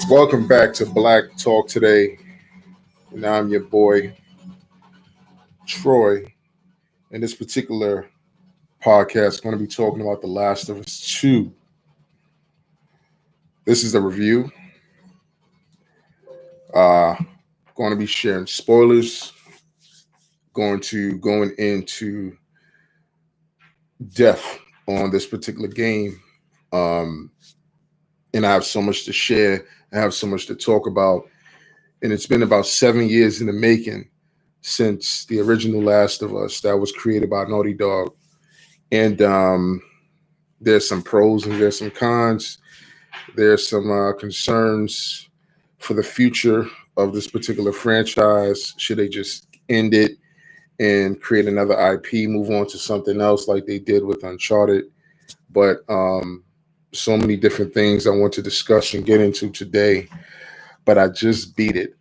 Welcome back to Black Talk today. And I'm your boy, Troy. In this particular podcast, going to be talking about The Last of Us 2. This is a review. Uh, going to be sharing spoilers, going into depth on this particular game. And I have so much to share. I have so much to talk about. And it's been about 7 years in the making since the original Last of Us that was created by Naughty Dog. And there's some pros and there's some cons. There's some concerns for the future of this particular franchise. Should they just end it and create another IP, move on to something else like they did with Uncharted? But so many different things I want to discuss and get into today. But I just beat it.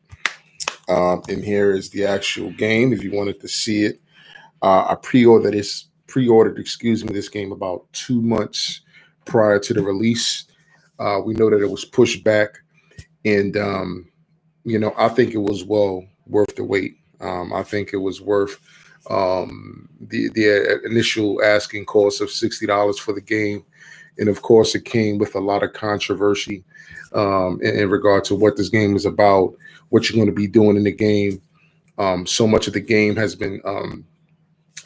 And here is the actual game. If you wanted to see it, I pre-ordered this game about 2 months prior to the release. We know that it was pushed back, and I think it was well worth the wait. I think it was worth the initial asking cost of $60 for the game, and of course, it came with a lot of controversy in regard to what this game is about, what you're going to be doing in the game. So much of the game has been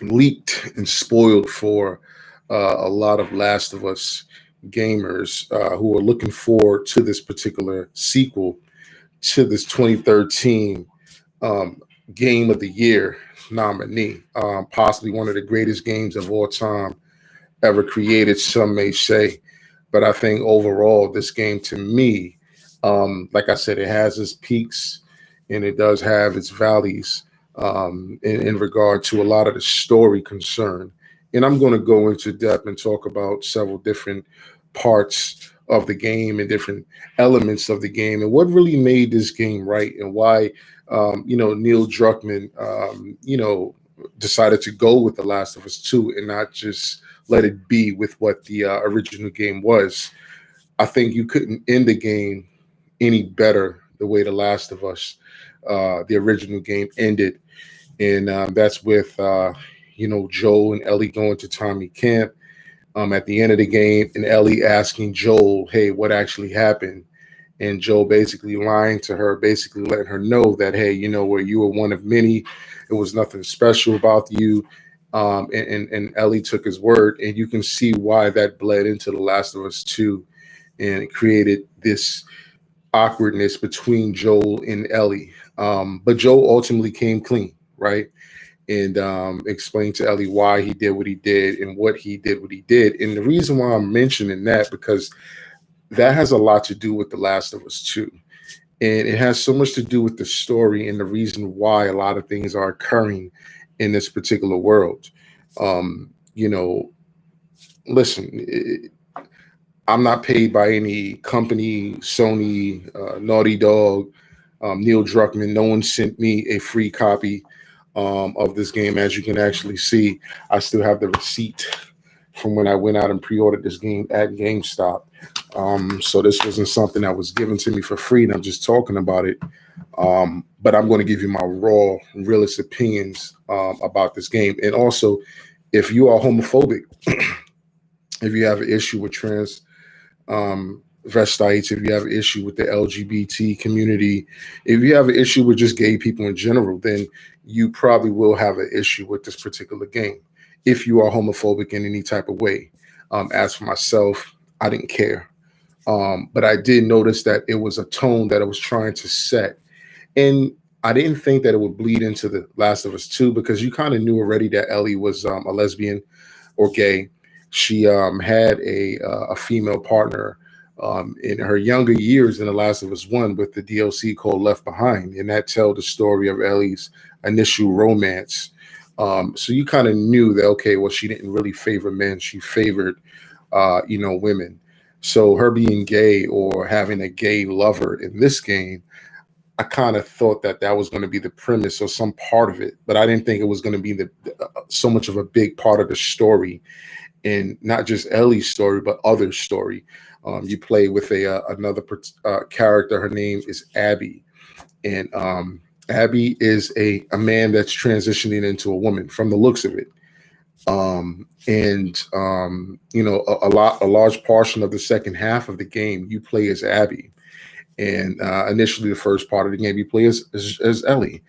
leaked and spoiled for a lot of Last of Us gamers who are looking forward to this particular sequel to this 2013 Game of the Year nominee, possibly one of the greatest games of all time ever created, some may say. But I think overall, this game to me, like I said, it has its peaks and it does have its valleys in regard to a lot of the story concern. And I'm going to go into depth and talk about several different parts of the game and different elements of the game and what really made this game right and why, Neil Druckmann, decided to go with The Last of Us 2 and not just let it be with what the original game was. I think you couldn't end the game any better the way The Last of Us, the original game, ended. And that's with, Joel and Ellie going to Tommy Camp at the end of the game and Ellie asking Joel, hey, what actually happened? And Joel basically lying to her, basically letting her know that, hey, where you were one of many, it was nothing special about you. And Ellie took his word, and you can see why that bled into The Last of Us 2 and it created this awkwardness between Joel and Ellie. But Joel ultimately came clean, right? And explained to Ellie why he did what he did and what he did what he did. And the reason why I'm mentioning that, because that has a lot to do with The Last of Us 2. And it has so much to do with the story and the reason why a lot of things are occurring in this particular world. Um, you know, listen, I'm not paid by any company, Sony, Naughty Dog, Neil Druckmann. No one sent me a free copy of this game. As you can actually see, I still have the receipt from when I went out and pre-ordered this game at GameStop. So this wasn't something that was given to me for free, and I'm just talking about it. But I'm going to give you my raw, realist opinions about this game. And also, if you are homophobic, if you have an issue with trans vestites, if you have an issue with the LGBT community, if you have an issue with just gay people in general, then you probably will have an issue with this particular game. If you are homophobic in any type of way, as for myself, I didn't care. But I did notice that it was a tone that I was trying to set. And I didn't think that it would bleed into The Last of Us 2 because you kind of knew already that Ellie was a lesbian or gay. She had a female partner in her younger years in The Last of Us 1 with the DLC called Left Behind. And that tells the story of Ellie's initial romance. So you kind of knew that, okay, well, she didn't really favor men. She favored, women. So her being gay or having a gay lover in this game, I kind of thought that that was going to be the premise or some part of it, but I didn't think it was going to be so much of a big part of the story. in not just Ellie's story but others' story. You play with another character. Her name is Abby, and Abby is a man that's transitioning into a woman from the looks of it. And you know, a large portion of the second half of the game you play as Abby, and initially the first part of the game you play as Ellie,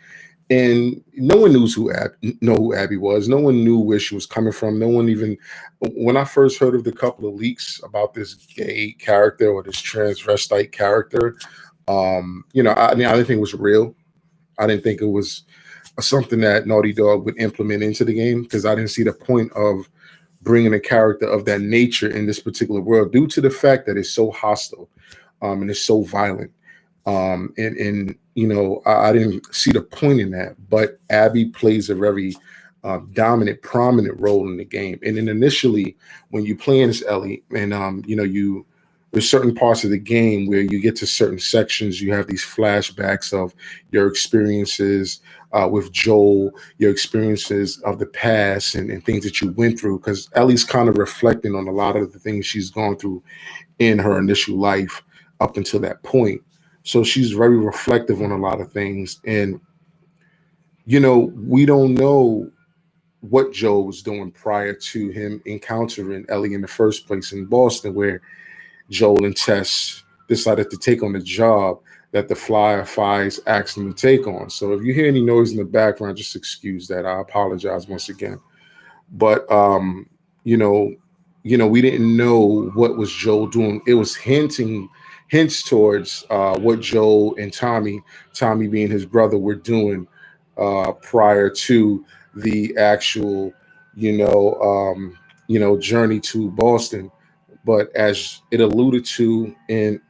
and no one knew who Abby was. No one knew where she was coming from. No one even, when I first heard of the couple of leaks about this gay character or this transvestite character, you know, I didn't think it was real. I didn't think it was something that Naughty Dog would implement into the game because I didn't see the point of bringing a character of that nature in this particular world due to the fact that it's so hostile, and it's so violent. And you know, I didn't see the point in that. But Abby plays a very dominant, prominent role in the game. And then initially, when you play as Ellie, and you know, there's certain parts of the game where you get to certain sections, you have these flashbacks of your experiences with Joel, your experiences of the past, and things that you went through. Because Ellie's kind of reflecting on a lot of the things she's gone through in her initial life up until that point. So she's very reflective on a lot of things. And, you know, we don't know what Joe was doing prior to him encountering Ellie in the first place in Boston, where Joel and Tess decided to take on the job that the Flyer Fives asked them to take on. So if you hear any noise in the background, just excuse that. I apologize once again. But you know, we didn't know what was Joel doing. It was hints towards what Joel and Tommy being his brother, were doing prior to the actual, you know, journey to Boston. But as it alluded to in